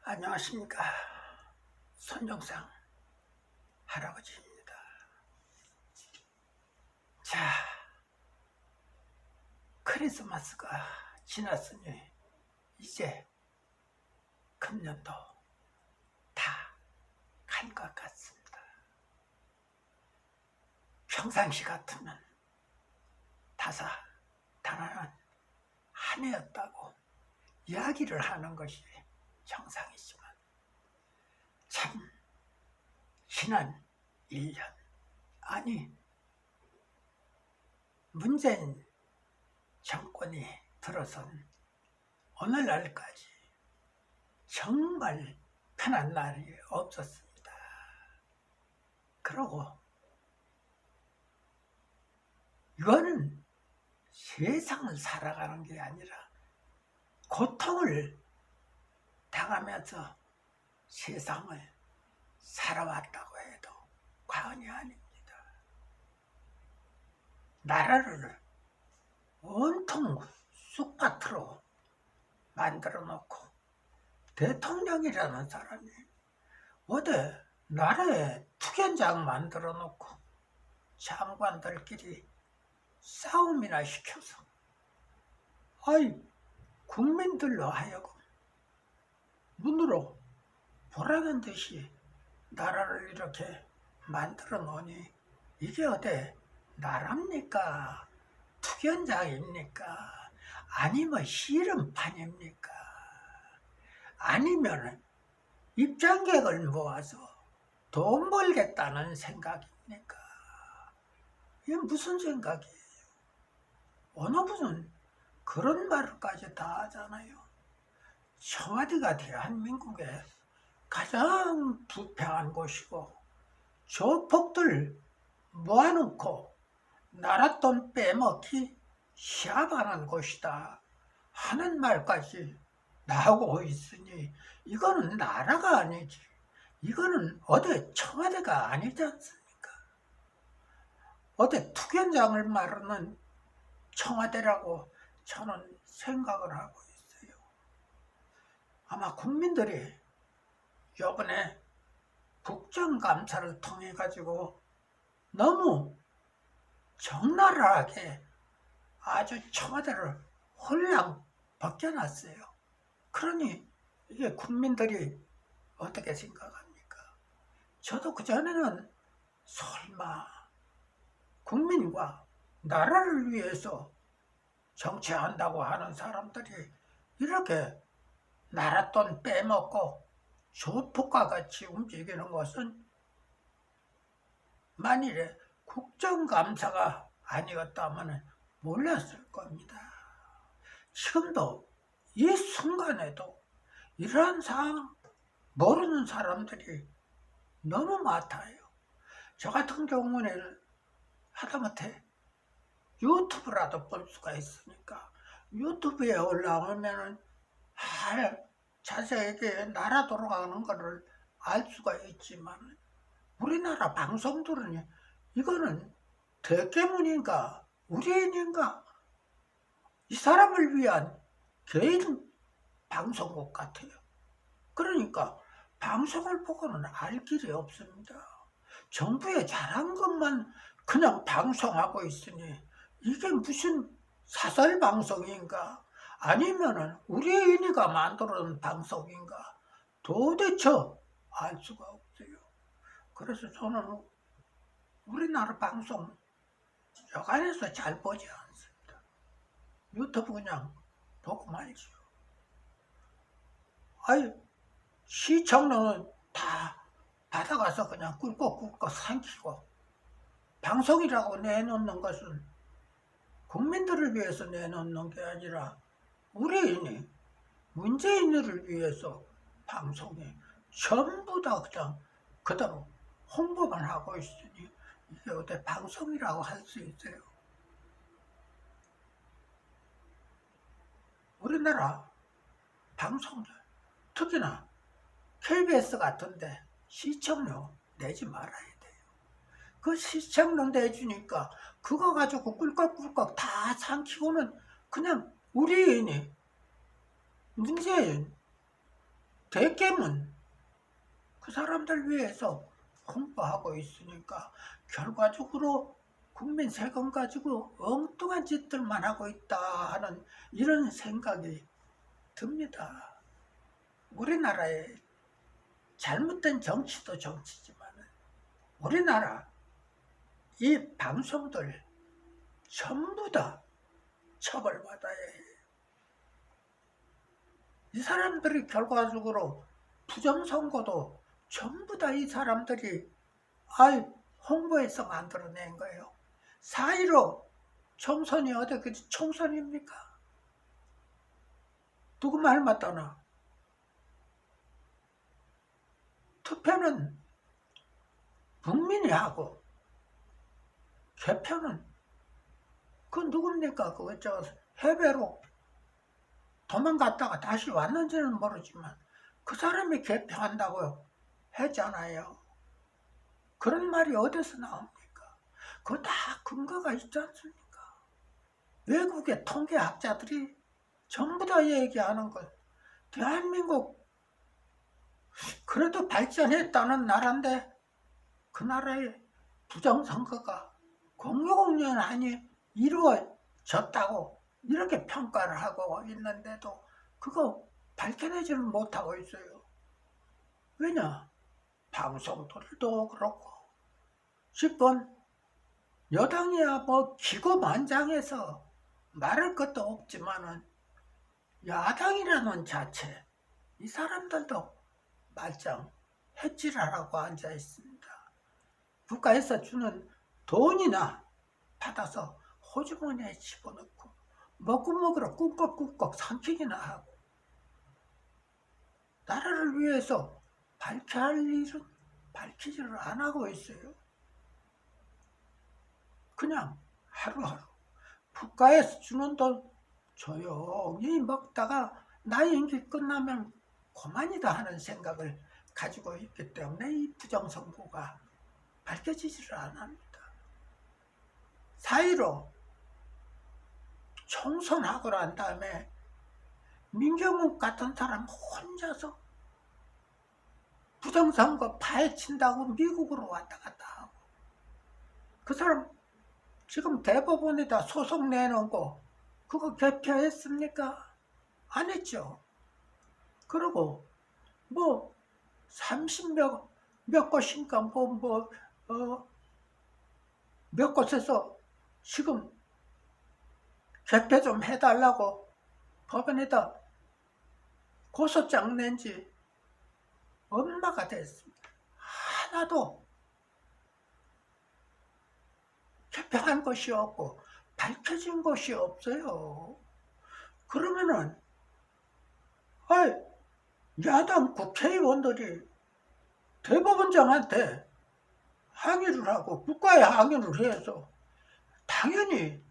안녕하십니까. 손정상 할아버지입니다. 자, 크리스마스가 지났으니 이제 금년도 다 간 것 같습니다. 평상시 같으면 다사다난한 한 해였다고 이야기를 하는 것이 정상이지만 참 지난 1년, 아니 문재인 정권이 들어선 오늘날까지 정말 편한 날이 없었습니다. 그러고 이거는 세상을 살아가는 게 아니라 고통을 당하면서 세상을 살아왔다고 해도 과언이 아닙니다. 나라를 온통 쑥밭으로 만들어 놓고 대통령이라는 사람이 어디 나라에 투견장 만들어 놓고 장관들끼리 싸움이나 시켜서 국민들로 하여금 눈으로 보라는 듯이 나라를 이렇게 만들어 놓으니 이게 어디 나라입니까? 투견장입니까? 아니면 씨름판입니까? 아니면 입장객을 모아서 돈 벌겠다는 생각입니까? 이게 무슨 생각이에요? 어느 분은 그런 말까지 다 하잖아요. 청와대가 대한민국의 가장 부패한 곳이고 조폭들 모아놓고 나라 돈 빼먹기 시합하는 곳이다 하는 말까지 나오고 있으니 이거는 나라가 아니지. 이거는 어디 청와대가 아니지 않습니까? 어디 투견장을 말하는 청와대라고 저는 생각을 하고 있어요. 아마 국민들이 이번에 국정감사를 통해 가지고 너무 적나라하게 아주 청와대를 홀랑 벗겨놨어요. 그러니 이게 국민들이 어떻게 생각합니까? 저도 그전에는 설마 국민과 나라를 위해서 정치한다고 하는 사람들이 이렇게 나라 돈 빼먹고 조폭과 같이 움직이는 것은 만일에 국정감사가 아니었다면 몰랐을 겁니다. 지금도 이 순간에도 이러한 상황 모르는 사람들이 너무 많아요. 저 같은 경우는 하다못해 유튜브라도 볼 수가 있으니까 유튜브에 올라오면은 자세하게 나라 돌아가는 거를 알 수가 있지만 우리나라 방송들은 이거는 대깨문인가 우리인인가 이 사람을 위한 개인 방송국 같아요. 그러니까 방송을 보고는 알 길이 없습니다. 정부에 잘한 것만 그냥 방송하고 있으니 이게 무슨 사설 방송인가 아니면은 우리인이가 만들어 놓은 방송인가 도대체 알 수가 없어요. 그래서 저는 우리나라 방송 여간해서 잘 보지 않습니다. 유튜브 그냥 보고 말지요. 시청료는 다 받아가서 그냥 꿀꺽꿀꺽 삼키고 방송이라고 내놓는 것은 국민들을 위해서 내놓는 게 아니라 우리인이 문재인을 위해서 방송에 전부 다 그냥 그대로 홍보만 하고 있으니 이게 어때 방송이라고 할 수 있어요? 우리나라 방송들 특히나 KBS 같은데 시청료 내지 말아야 돼요. 그 시청료 내주니까 그거 가지고 꿀꺽꿀꺽 다 삼키고는 그냥 우리인이 문재인 대개는 그 사람들 위해서 홍보하고 있으니까 결과적으로 국민 세금 가지고 엉뚱한 짓들만 하고 있다 하는 이런 생각이 듭니다. 우리나라의 잘못된 정치도 정치지만 우리나라 이 방송들 전부 다 처벌받아야 해요. 이 사람들이 결과적으로 부정선거도 전부 다 이 사람들이 홍보해서 만들어낸 거예요. 4.15 총선이 어떻게 총선입니까? 누구 말 맞다나? 투표는 국민이 하고 개표는 그 누굽니까? 그거 저 해외로 도망갔다가 다시 왔는지는 모르지만 그 사람이 개표한다고 했잖아요. 그런 말이 어디서 나옵니까? 그거 다 근거가 있지 않습니까? 외국의 통계학자들이 전부 다 얘기하는 것. 대한민국 그래도 발전했다는 나라인데 그 나라의 부정선거가 공공연히 이루어졌다고 이렇게 평가를 하고 있는데도 그거 밝혀내지는 못하고 있어요. 왜냐? 방송들도 그렇고 집권 여당이야 뭐 기고만장해서 말할 것도 없지만은 야당이라는 자체 이 사람들도 말짱 해지라라고 앉아 있습니다. 국가에서 주는 돈이나 받아서 호주머니에 집어넣고 먹고 먹으러 꿀꺽꿀꺽 삼키기나 하고 나라를 위해서 밝혀야 할 일은 밝히지를 안 하고 있어요. 그냥 하루하루 국가에서 주는 돈 조용히 먹다가 나의 임기 끝나면 그만이다 하는 생각을 가지고 있기 때문에 이 부정선거가 밝혀지지를 않습니다. 4.15 총선하고 난 다음에 민경욱 같은 사람 혼자서 부정선거 파헤친다고 미국으로 왔다 갔다 하고 그 사람 지금 대법원에다 소송 내놓고 그거 개표했습니까? 안 했죠. 그리고 뭐 30몇 곳인가 몇 곳에서 지금 개표 좀 해달라고 법원에다 고소장 낸지 얼마가 됐습니다. 하나도 개표한 것이 없고 밝혀진 것이 없어요. 그러면은 야당 국회의원들이 대법원장한테 항의를 하고 국가에 항의를 해서 당연히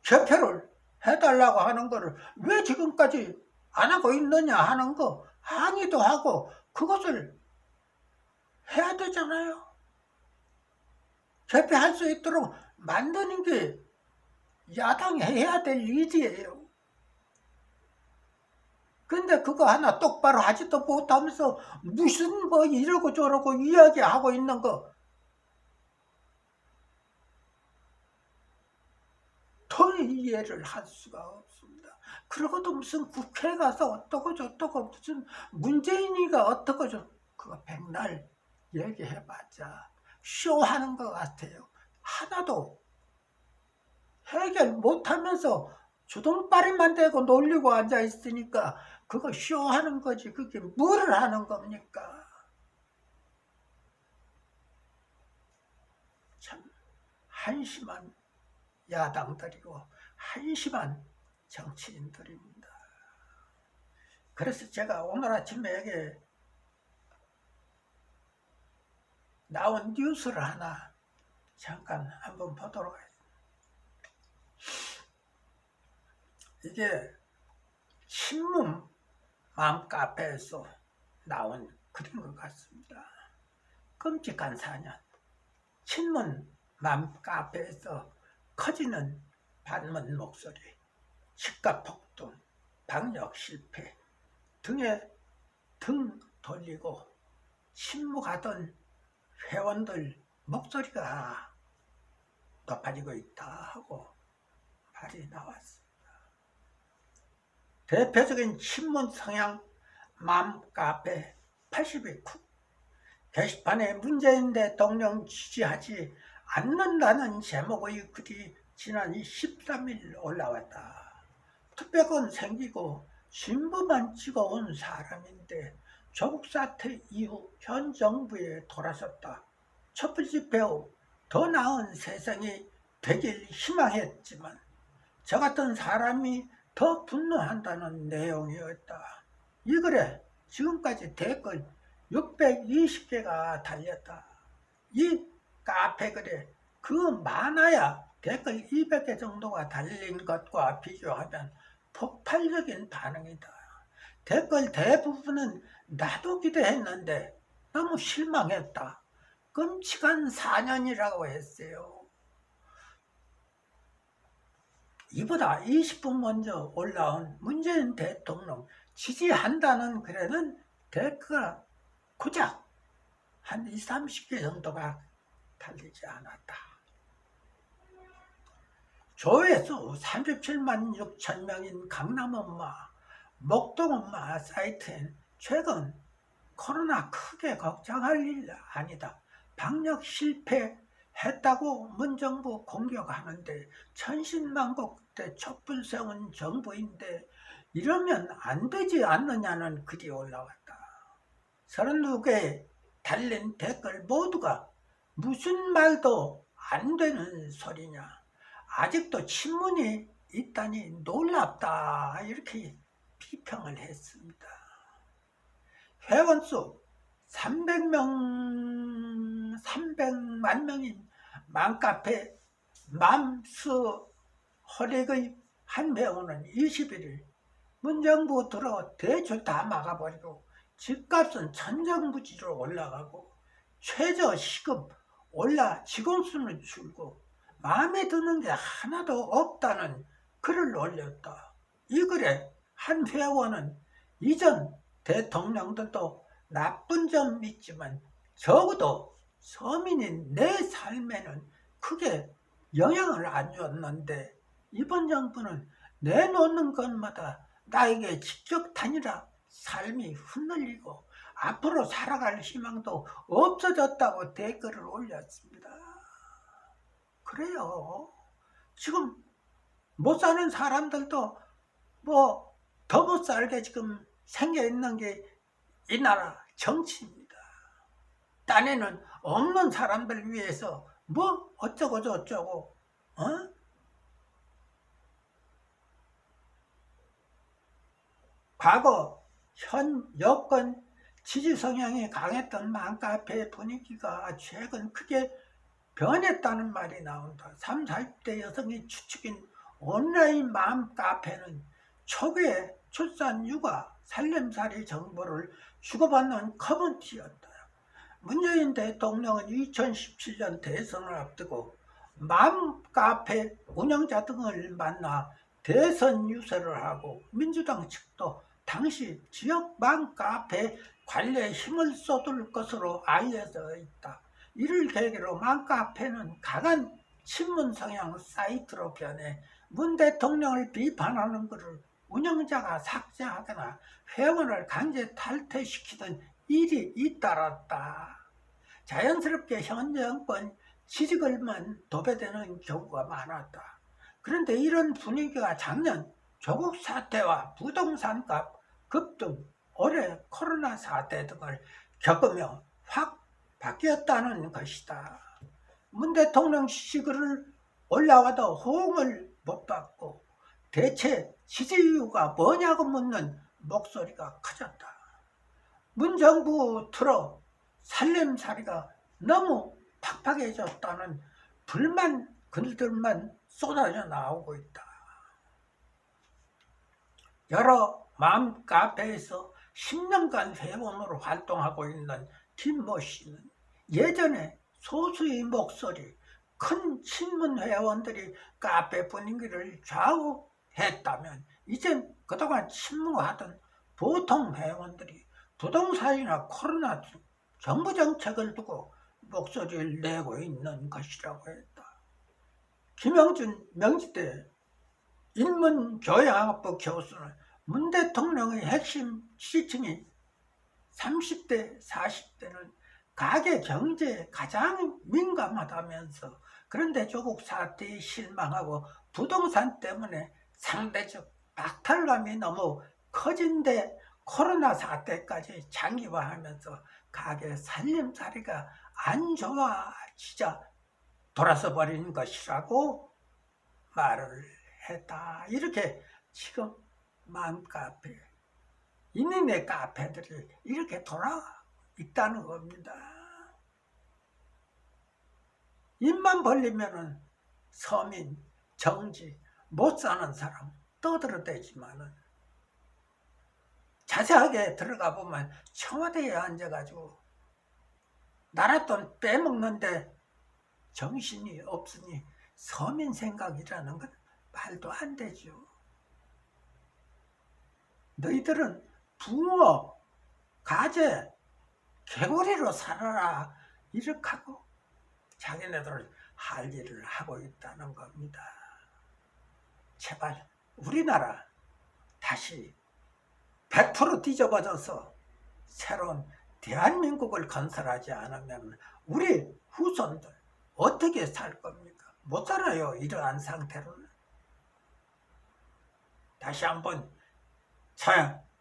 개표를 해달라고 하는 거를 왜 지금까지 안 하고 있느냐 하는 거 항의도 하고 그것을 해야 되잖아요. 개표할 수 있도록 만드는 게 야당이 해야 될 일이에요. 근데 그거 하나 똑바로 하지도 못하면서 무슨 뭐 이러고 저러고 이야기하고 있는 거 더 이해를 할 수가 없습니다. 그러고도 무슨 국회 가서 어떠고 저떠고 무슨 문재인이가 어떠고 그거 백날 얘기해봤자 쇼하는 것 같아요. 하나도 해결 못하면서 주둥바리만 대고 놀리고 앉아있으니까 그거 쇼하는 거지 그게 뭐를 하는 겁니까? 참 한심한 야당들이고 한심한 정치인들입니다. 그래서 제가 오늘 아침에 여기 나온 뉴스를 하나 잠깐 한번 보도록 하겠습니다. 이게 신문 맘카페에서 나온 글인 것 같습니다. 끔찍한 사년. 신문 맘카페에서 커지는 반문 목소리, 집값 폭등, 방역 실패 등의 등 돌리고 침묵하던 회원들 목소리가 높아지고 있다 하고 말이 나왔습니다. 대표적인 친문 성향 맘카페 82쿡 게시판에 문재인 대통령 지지하지 않는다는 제목의 글이 지난 13일 올라왔다. 투표권 생기고 진부만 찍어온 사람인데 조국 사태 이후 현 정부에 돌아섰다. 촛불 집회 후 더 나은 세상이 되길 희망했지만 저 같은 사람이 더 분노한다는 내용이었다. 이 글에 지금까지 댓글 620개가 달렸다. 이 카페 글에 그 많아야 댓글 200개 정도가 달린 것과 비교하면 폭발적인 반응이다. 댓글 대부분은 나도 기대했는데 너무 실망했다. 끔찍한 4년이라고 했어요. 이보다 20분 먼저 올라온 문재인 대통령 지지한다는 글에는 댓글가 고작 한 20, 30개 정도가 달리지 않았다. 조회수 37만 6천 명인 강남엄마, 목동엄마 사이트엔 최근 코로나 크게 걱정할 일 아니다. 방역 실패했다고 문정부 공격하는데 천신만고때 촛불 세운 정부인데 이러면 안 되지 않느냐는 글이 올라왔다. 32개 달린 댓글 모두가 무슨 말도 안 되는 소리냐. 아직도 친문이 있다니 놀랍다. 이렇게 비평을 했습니다. 회원수 300만 명인 맘카페 맘스 허릭의 한 회원은 21일 문정부 들어 대출 다 막아버리고 집값은 천정부지로 올라가고 최저 시급 올라 직원수는 줄고 마음에 드는 게 하나도 없다는 글을 올렸다. 이 글에 한 회원은 이전 대통령들도 나쁜 점 있지만 적어도 서민인 내 삶에는 크게 영향을 안 줬는데 이번 정부는 내놓는 것마다 나에게 직격탄이라 삶이 흔들리고 앞으로 살아갈 희망도 없어졌다고 댓글을 올렸습니다. 그래요. 지금 못 사는 사람들도 뭐 더 못 살게 지금 생겨 있는 게 이 나라 정치입니다. 딴에는 없는 사람들 위해서 뭐 어쩌고 저쩌고 과거 현 여권 지지 성향이 강했던 맘카페 분위기가 최근 크게 변했다는 말이 나온다. 30, 40대 여성이 추측인 온라인 맘카페는 초기에 출산, 육아, 살림살이 정보를 주고받는 커뮤니티였다. 문재인 대통령은 2017년 대선을 앞두고 맘카페 운영자 등을 만나 대선 유세를 하고 민주당 측도 당시 지역 맘카페 관리에 힘을 쏟을 것으로 알려져 있다. 이를 계기로 맘카페는 강한 친문 성향 사이트로 변해 문 대통령을 비판하는 글을 운영자가 삭제하거나 회원을 강제 탈퇴시키던 일이 잇따랐다. 자연스럽게 현 정권 지지글만 도배되는 경우가 많았다. 그런데 이런 분위기가 작년 조국 사태와 부동산값 급등, 올해 코로나 사태 등을 겪으며 확 바뀌었다는 것이다. 문 대통령 지지글을 올라와도 호응을 못 받고 대체 지지 이유가 뭐냐고 묻는 목소리가 커졌다. 문정부 틀어 살림살이가 너무 팍팍해졌다는 불만 글들만 쏟아져 나오고 있다. 여러 맘카페에서 10년간 회원으로 활동하고 있는 김모 씨는 예전에 소수의 목소리, 큰 친문 회원들이 카페 분위기를 좌우했다면 이젠 그동안 침묵하던 보통 회원들이 부동산이나 코로나 정부 정책을 두고 목소리를 내고 있는 것이라고 했다. 김영준 명지대 인문교양학부 교수는 문 대통령의 핵심 지지층이 30대, 40대는 가계 경제에 가장 민감하다면서, 그런데 조국 사태에 실망하고 부동산 때문에 상대적 박탈감이 너무 커진데 코로나 사태까지 장기화하면서 가계 살림살이가 안 좋아지자 돌아서 버린 것이라고 말을 했다. 이렇게 지금 맘카페, 인터넷 카페들이 이렇게 돌아 있다는 겁니다. 입만 벌리면은 서민, 정지, 못 사는 사람 떠들어대지만은 자세하게 들어가 보면 청와대에 앉아가지고 나라 돈 빼먹는데 정신이 없으니 서민 생각이라는 건 말도 안 되죠. 너희들은 부모, 가재, 개구리로 살아라 이렇게 하고 자기네들 할 일을 하고 있다는 겁니다. 제발 우리나라 다시 100% 뒤집어져서 새로운 대한민국을 건설하지 않으면 우리 후손들 어떻게 살 겁니까? 못 살아요. 이러한 상태로는. 다시 한번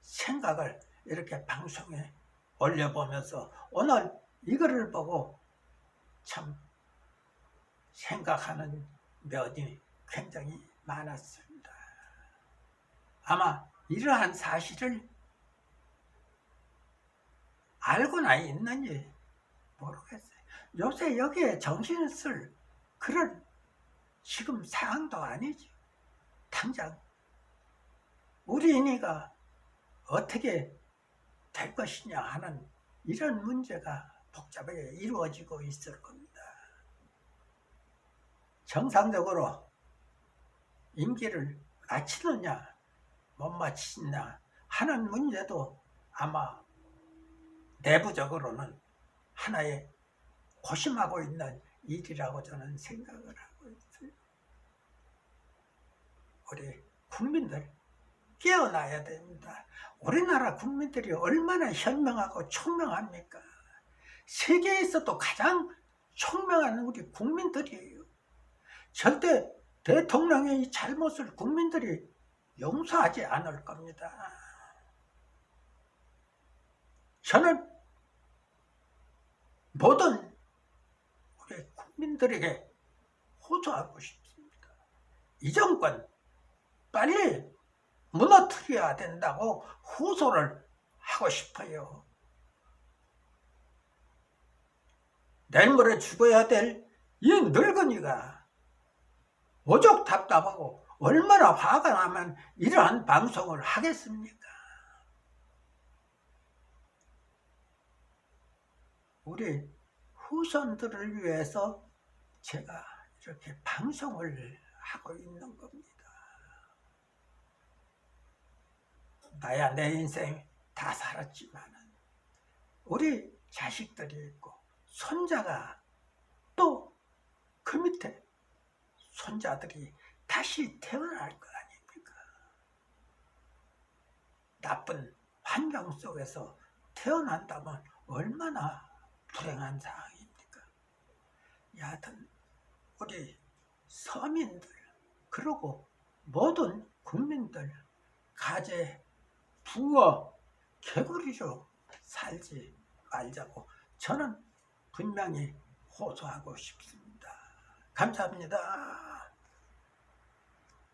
생각을 이렇게 방송에 올려보면서 오늘 이거를 보고 참 생각하는 면이 굉장히 많았습니다. 아마 이러한 사실을 알고나 있는지 모르겠어요. 요새 여기에 정신을 쓸 그런 지금 상황도 아니죠. 당장 우리 인이가 어떻게 될 것이냐 하는 이런 문제가 복잡하게 이루어지고 있을 겁니다. 정상적으로 임기를 마치느냐 못 마치느냐 하는 문제도 아마 내부적으로는 하나의 고심하고 있는 일이라고 저는 생각을 하고 있어요. 우리 국민들 깨어나야 됩니다. 우리나라 국민들이 얼마나 현명하고 총명합니까? 세계에서도 가장 총명한 우리 국민들이에요. 절대 대통령의 이 잘못을 국민들이 용서하지 않을 겁니다. 저는 모든 우리 국민들에게 호소하고 싶습니다. 이 정권 빨리 무너뜨려야 된다고 호소를 하고 싶어요. 내일 모레 죽어야 될 이 늙은이가 오죽 답답하고 얼마나 화가 나면 이러한 방송을 하겠습니까? 우리 후손들을 위해서 제가 이렇게 방송을 하고 있는 겁니다. 나야 내 인생 다 살았지만 우리 자식들이 있고 손자가 또 그 밑에 손자들이 다시 태어날 거 아닙니까? 나쁜 환경 속에서 태어난다면 얼마나 불행한 상황입니까? 여하튼 우리 서민들 그리고 모든 국민들 가재, 부어, 개구리로 살지 말자고 저는 분명히 호소하고 싶습니다. 감사합니다.